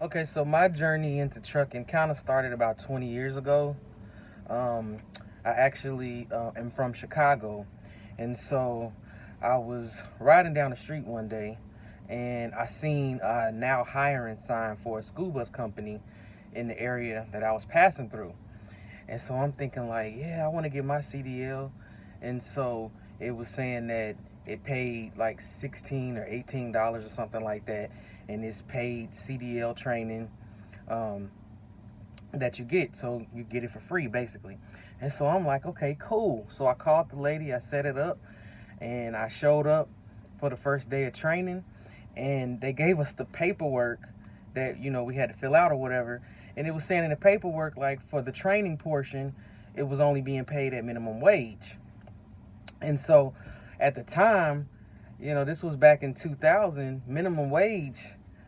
Okay, so my journey into trucking kind of started about 20 years ago. Um, I actually am from Chicago, and so I was riding down the street one day, and I seen a now hiring sign for a school bus company in the area that I was passing through. And so I'm thinking like, yeah, I want to get my CDL. And so it was saying that it paid like $16 or $18 or something like that, and it's paid CDL training um, that you get, so you get it for free basically. And so I'm like, okay, cool. So I called the lady, I set it up, and I showed up for the first day of training, and they gave us the paperwork that we had to fill out or whatever, and it was saying in the paperwork like for the training portion, it was only being paid at minimum wage. And so at the time, this was back in 2000, minimum wage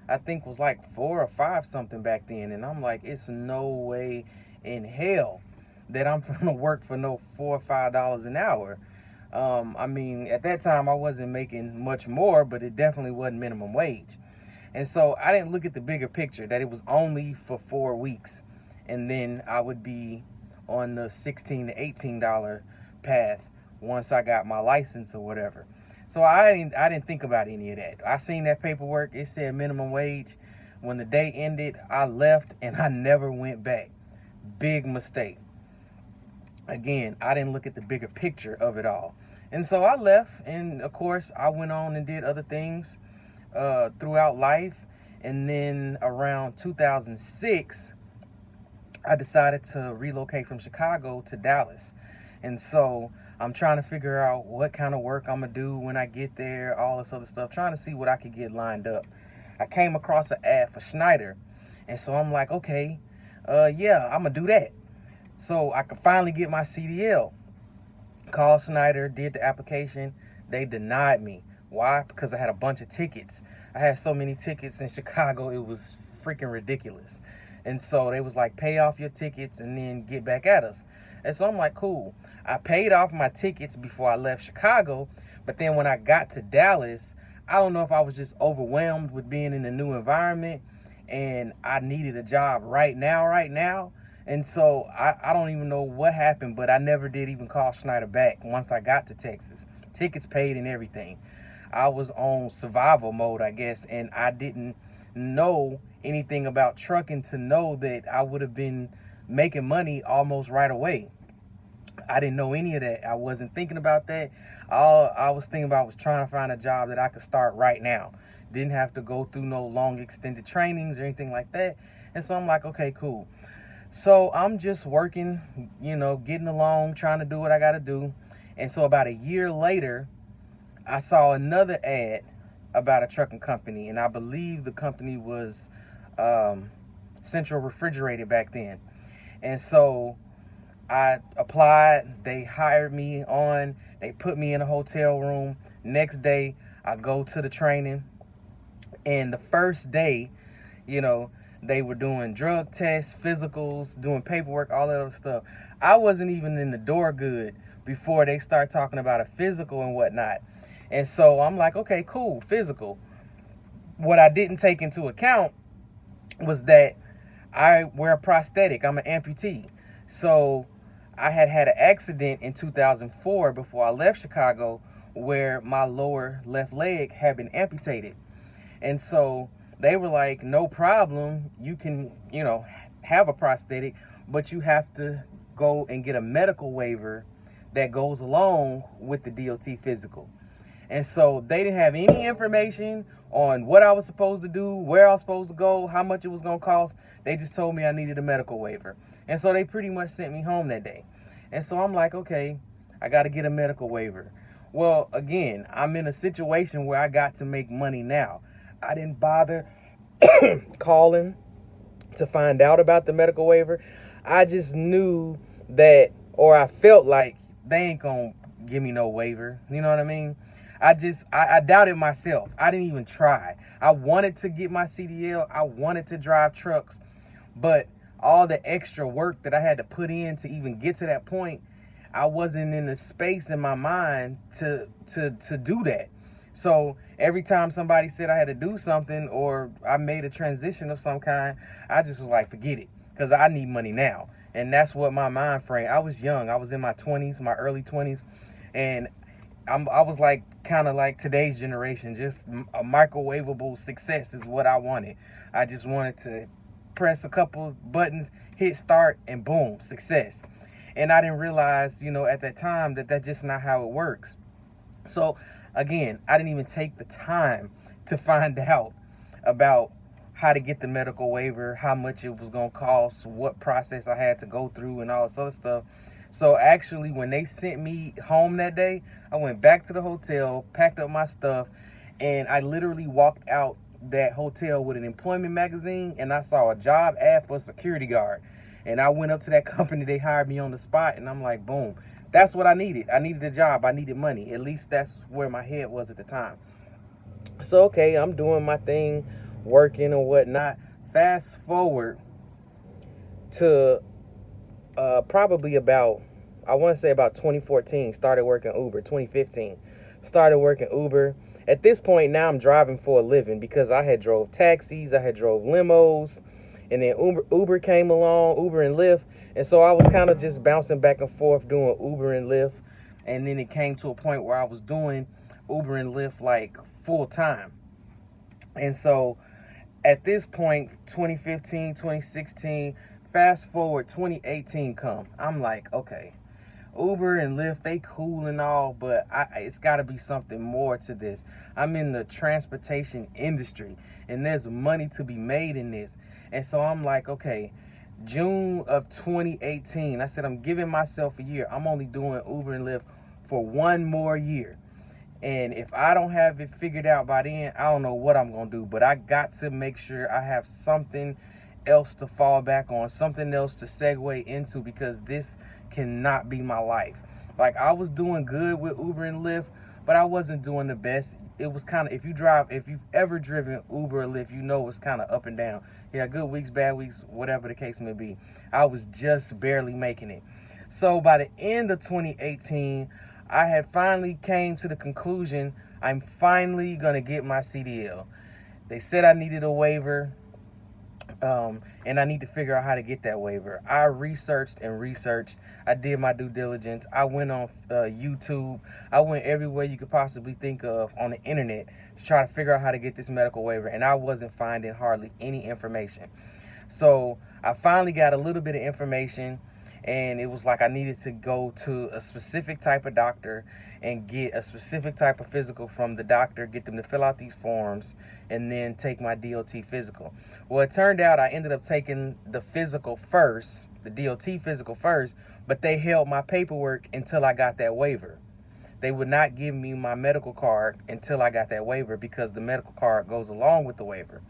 I think was like 4 or 5 something back then, and I'm like, it's no way in hell that I'm gonna work for no $4 or $5 an hour. I mean, at that time I wasn't making much more, but it definitely wasn't minimum wage. And so I didn't look at the bigger picture that it was only for 4 weeks, and then I would be on the $16 to $18 path once I got my license or whatever. So I didn't think about any of that. I seen that paperwork. It said minimum wage. When the day ended, I left and I never went back. Big mistake. Again, I didn't look at the bigger picture of it all. And so I left, and of course I went on and did other things throughout life. And then around 2006, I decided to relocate from Chicago to Dallas. And so I'm trying to figure out what kind of work I'm going to do when I get there, all this other stuff, trying to see what I could get lined up. I came across an ad for Schneider. And so I'm like, okay, yeah, I'm going to do that. So I could finally get my CDL. Called Schneider, did the application. They denied me. Why? Because I had a bunch of tickets. I had so many tickets in Chicago, it was freaking ridiculous. And so they was like, pay off your tickets and then get back at us. And so I'm like, cool. I paid off my tickets before I left Chicago. But then when I got to Dallas, I don't know if I was just overwhelmed with being in a new environment and I needed a job right now. And so I don't even know what happened, but I never did even call Schneider back once I got to Texas. Tickets paid and everything. I was on survival mode, I guess, and I didn't know anything about trucking to know that I would have been making money almost right away. I didn't know any of that. I wasn't thinking about that. All I was thinking about was trying to find a job that I could start right now. Didn't have to go through no long extended trainings or anything like that. And so I'm like, okay, cool. So I'm just working, getting along, trying to do what I got to do. And so about a year later, I saw another ad about a trucking company, and I believe the company was Central Refrigerated back then. And so I applied, they hired me on, they put me in a hotel room. Next day, I go to the training, and the first day, you know, they were doing drug tests, physicals, doing paperwork, all that other stuff. I wasn't even in the door good before they start talking about a physical and whatnot. And so I'm like, okay, cool, physical. What I didn't take into account was that I wear a prosthetic. I'm an amputee. So I had an accident in 2004 before I left Chicago where my lower left leg had been amputated. And so they were like, no problem. You can, have a prosthetic, but you have to go and get a medical waiver that goes along with the DOT physical. And so they didn't have any information on what I was supposed to do, where I was supposed to go, how much it was going to cost. They just told me I needed a medical waiver. And so they pretty much sent me home that day. And so I'm like, okay, I got to get a medical waiver. Well, again, I'm in a situation where I got to make money now. I didn't bother calling to find out about the medical waiver. I just knew that, or I felt like they ain't going to give me no waiver. You know what I mean? I doubted myself. I didn't even try. I wanted to get my CDL. I wanted to drive trucks, but all the extra work that I had to put in to even get to that point, I wasn't in the space in my mind to do that. So every time somebody said I had to do something or I made a transition of some kind, I just was like, forget it, because I need money now. And that's what my mind frame. I was young. I was in my 20s, my early 20s, and I was like kind of like today's generation. Just a microwavable success is what I wanted. I just wanted to press a couple buttons, hit start, and boom, success. And I didn't realize, at that time that that's just not how it works. So again, I didn't even take the time to find out about how to get the medical waiver, how much it was going to cost, what process I had to go through, and all this other stuff. So actually, when they sent me home that day, I went back to the hotel, packed up my stuff, and I literally walked out that hotel with an employment magazine, and I saw a job ad for a security guard. And I went up to that company, they hired me on the spot, and I'm like, boom, that's what I needed. I needed a job, I needed money. At least that's where my head was at the time. So, okay, I'm doing my thing, working and whatnot. Fast forward to probably about, I want to say about 2014, started working Uber. 2015, started working Uber. At this point now I'm driving for a living because I had drove taxis, I had drove limos, and then Uber came along, Uber and Lyft. And so I was kind of just bouncing back and forth doing Uber and Lyft. And then it came to a point where I was doing Uber and Lyft like full time. And so at this point, 2015, 2016, fast forward 2018 come. I'm like, okay, Uber and Lyft, they cool and all, but it's got to be something more to this. I'm in the transportation industry, and there's money to be made in this. And so I'm like, okay, June of 2018, I said, I'm giving myself a year. I'm only doing Uber and Lyft for one more year. And if I don't have it figured out by then, I don't know what I'm going to do. But I got to make sure I have something else to fall back on, something else to segue into, because this cannot be my life. Like, I was doing good with Uber and Lyft, but I wasn't doing the best. It was kind of, if you've ever driven Uber or Lyft, it's kind of up and down. Yeah, good weeks, bad weeks, whatever the case may be. I was just barely making it. So by the end of 2018, I had finally came to the conclusion I'm finally going to get my CDL. They said I needed a waiver, and I need to figure out how to get that waiver. I researched and researched. I did my due diligence. I went on YouTube. I went everywhere you could possibly think of on the internet to try to figure out how to get this medical waiver, and I wasn't finding hardly any information. So I finally got a little bit of information, and it was like I needed to go to a specific type of doctor and get a specific type of physical from the doctor, get them to fill out these forms, and then take my DOT physical. Well, it turned out I ended up taking the physical first, the DOT physical first, but they held my paperwork until I got that waiver. They would not give me my medical card until I got that waiver, because the medical card goes along with the waiver,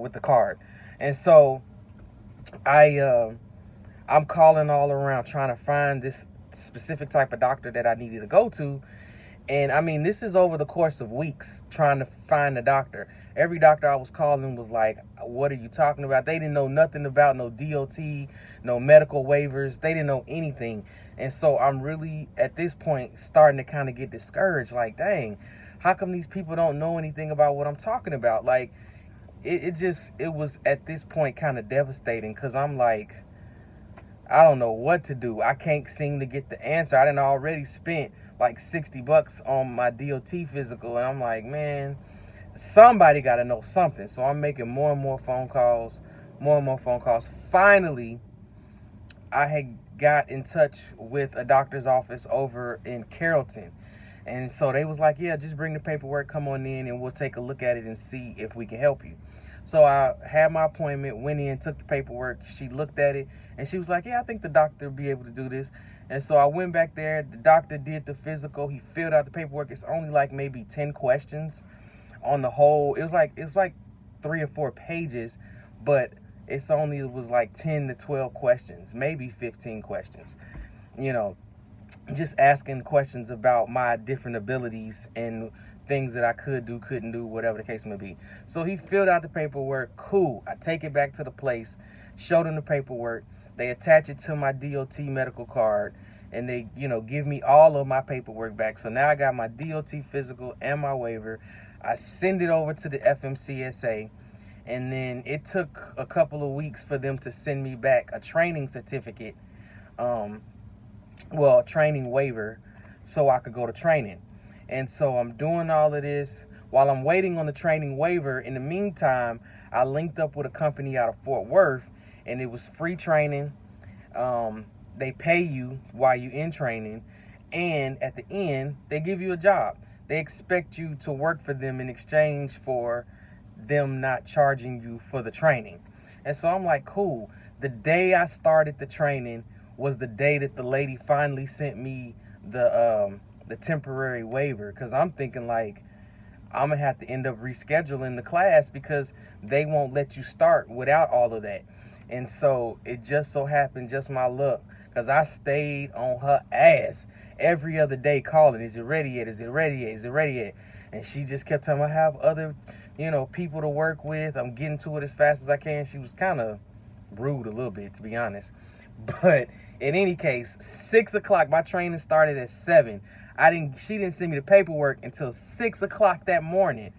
with the card. And so I'm calling all around trying to find this specific type of doctor that I needed to go to. And I mean, this is over the course of weeks trying to find a doctor. Every doctor I was calling was like, what are you talking about? They didn't know nothing about no DOT, no medical waivers. They didn't know anything. And so I'm really, at this point, starting to kind of get discouraged. Like, dang, how come these people don't know anything about what I'm talking about? Like, it was at this point kind of devastating, because I'm like, I don't know what to do. I can't seem to get the answer. I done already spent like $60 on my DOT physical, and I'm like, man, somebody got to know something. So I'm making more and more phone calls, more and more phone calls. Finally, I had got in touch with a doctor's office over in Carrollton. And so they was like, yeah, just bring the paperwork, come on in, and we'll take a look at it and see if we can help you. So I had my appointment, went in, took the paperwork. She looked at it, and she was like, yeah, I think the doctor will be able to do this. And so I went back there. The doctor did the physical. He filled out the paperwork. It's only like maybe 10 questions on the whole. It was like 3 or 4 pages, but it was like 10 to 12 questions, maybe 15 questions. Just asking questions about my different abilities and things that I could do, couldn't do, whatever the case may be. So he filled out the paperwork. Cool. I take it back to the place, showed him the paperwork. They attach it to my DOT medical card. and they, give me all of my paperwork back. So now I got my DOT physical and my waiver. I send it over to the FMCSA, and then it took a couple of weeks for them to send me back a training certificate, a training waiver, so I could go to training. And so I'm doing all of this while I'm waiting on the training waiver. In the meantime, I linked up with a company out of Fort Worth, and it was free training. They pay you while you're in training, and at the end, they give you a job. They expect you to work for them in exchange for them not charging you for the training. And so I'm like, cool. The day I started the training was the day that the lady finally sent me the temporary waiver, because I'm thinking like I'm gonna have to end up rescheduling the class because they won't let you start without all of that. And so it just so happened, just my luck, because I stayed on her ass every other day calling, is it ready yet? Is it ready yet? Is it ready yet? And she just kept telling me I have other, people to work with. I'm getting to it as fast as I can. She was kind of rude a little bit, to be honest. But in any case, 6 o'clock, my training started at 7. She didn't send me the paperwork until 6 o'clock that morning.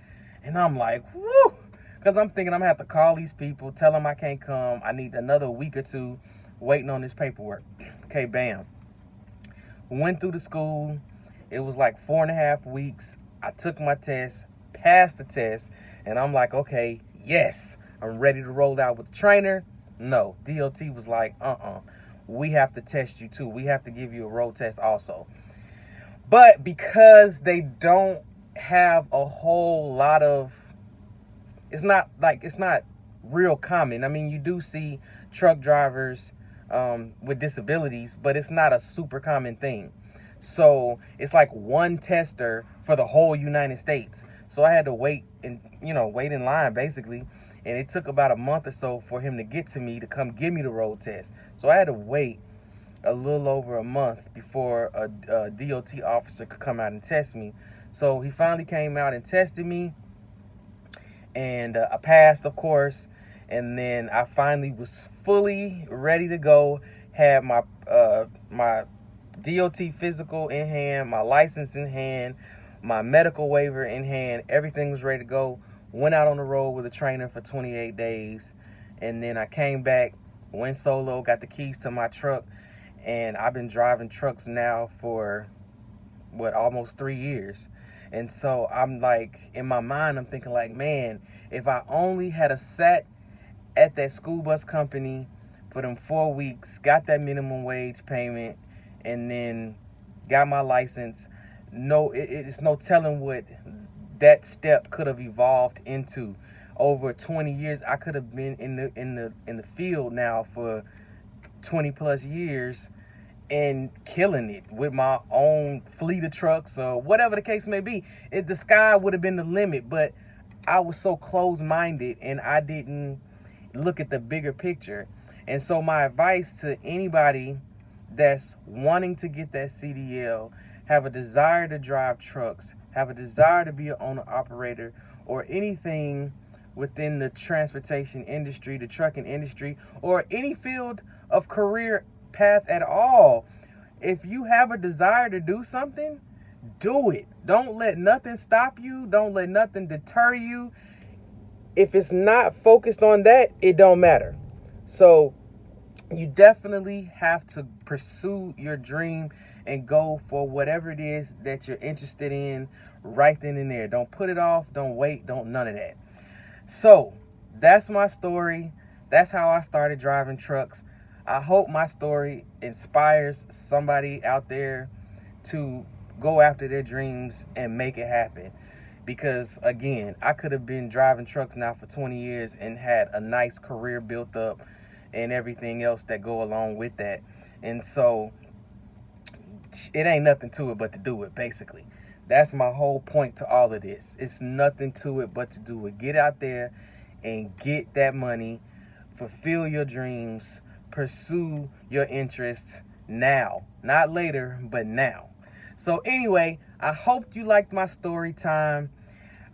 And I'm like, whoo, because I'm thinking I'm gonna have to call these people, tell them I can't come. I need another week or two waiting on this paperwork. Okay, bam. Went through the school. It was like 4.5 weeks. I took my test, passed the test, and I'm like, okay, yes, I'm ready to roll out with the trainer. No, DOT was like, we have to test you too. We have to give you a road test also. But because they don't have a whole lot of, it's not real common. I mean, you do see truck drivers with disabilities, but it's not a super common thing. So it's like one tester for the whole United States. So I had to wait in line basically. And it took about a month or so for him to get to me to come give me the road test. So I had to wait a little over a month before a DOT officer could come out and test me. So he finally came out and tested me, and I passed, of course. And then I finally was fully ready to go. Had my my DOT physical in hand, my license in hand, my medical waiver in hand. Everything was ready to go. Went out on the road with a trainer for 28 days. And then I came back, went solo, got the keys to my truck. And I've been driving trucks now for, almost 3 years. And so I'm like, in my mind, I'm thinking like, man, if I only had a sat at that school bus company for them 4 weeks, got that minimum wage payment, and then got my license, it's no telling what that step could have evolved into. Over 20 years, I could have been in the field now for 20 plus years and killing it with my own fleet of trucks or whatever the case may be. The sky would have been the limit, but I was so close-minded and I didn't look at the bigger picture. And so my advice to anybody that's wanting to get that CDL, have a desire to drive trucks, have a desire to be an owner-operator, or anything within the transportation industry, the trucking industry, or any field of career path at all, if you have a desire to do something, do it. Don't let nothing stop you. Don't let nothing deter you. If it's not focused on that, it don't matter. So you definitely have to pursue your dream and go for whatever it is that you're interested in right then and there. Don't put it off. Don't wait. Don't none of that. So that's my story. That's how I started driving trucks. I hope my story inspires somebody out there to go after their dreams and make it happen. Because again, I could have been driving trucks now for 20 years and had a nice career built up and everything else that go along with that. And so it ain't nothing to it but to do it, basically. That's my whole point to all of this. It's nothing to it but to do it. Get out there and get that money, fulfill your dreams, pursue your interests now. Not later, but now. So anyway, I hope you liked my story time.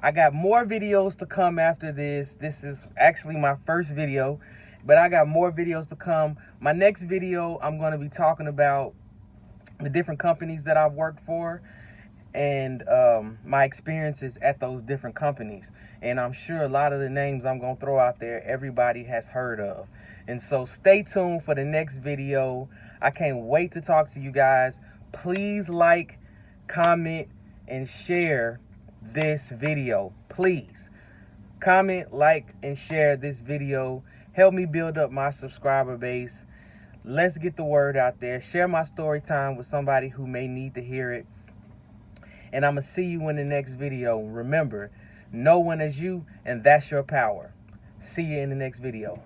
I got more videos to come after this. This is actually my first video, but I got more videos to come. My next video, I'm going to be talking about the different companies that I've worked for, and my experiences at those different companies. And I'm sure a lot of the names I'm going to throw out there, everybody has heard of. And so stay tuned for the next video. I can't wait to talk to you guys. Please like, comment, and share this video. Please comment, like, and share this video. Help me build up my subscriber base. Let's get the word out there. Share my story time with somebody who may need to hear it. And I'm going to see you in the next video. Remember, no one is you, and that's your power. See you in the next video.